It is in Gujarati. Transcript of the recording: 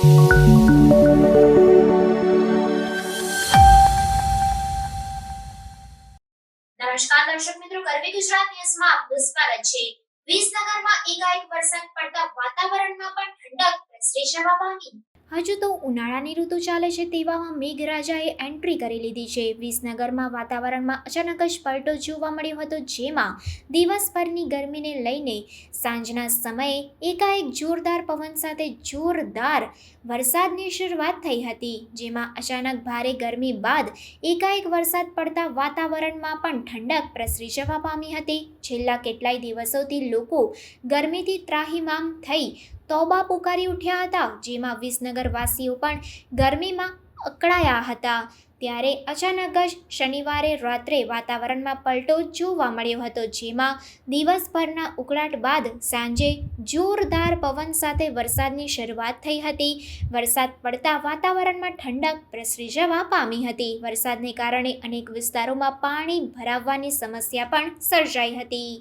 નમસ્કાર દર્શક મિત્રો, કરવી ગુજરાત ન્યૂઝમાં આપનું સ્વાગત છે। વિસનગરમાં એકાએક વરસાદ પડતા વાતાવરણમાં પણ ઠંડક પ્રસરી જવા પામી। હજુ તો ઉનાળાની ઋતુ ચાલે છે તેવામાં મેઘરાજાએ એન્ટ્રી કરી લીધી છે। વિસનગરમાં વાતાવરણમાં અચાનક જ પલટો જોવા મળ્યો હતો, જેમાં દિવસભરની ગરમીને લઈને સાંજના સમયે એકાએક જોરદાર પવન સાથે જોરદાર વરસાદની શરૂઆત થઈ હતી, જેમાં અચાનક ભારે ગરમી બાદ એકાએક વરસાદ પડતા વાતાવરણમાં પણ ઠંડક પ્રસરી જવા પામી હતી। છેલ્લા કેટલાય દિવસોથી લોકો ગરમીથી ત્રાહિમામ થઈ તોબા પુકારી ઉઠ્યા હતા, જેમાં વિસનગરવાસીઓ પણ ગરમીમાં અકળાયા હતા। ત્યારે અચાનક જ શનિવારે રાત્રે વાતાવરણમાં પલટો જોવા મળ્યો હતો, જેમાં દિવસભરના ઉકળાટ બાદ સાંજે જોરદાર પવન સાથે વરસાદની શરૂઆત થઈ હતી। વરસાદ પડતા વાતાવરણમાં ઠંડક પ્રસરી જવા પામી હતી। વરસાદને કારણે અનેક વિસ્તારોમાં પાણી ભરાવવાની સમસ્યા પણ સર્જાઈ હતી।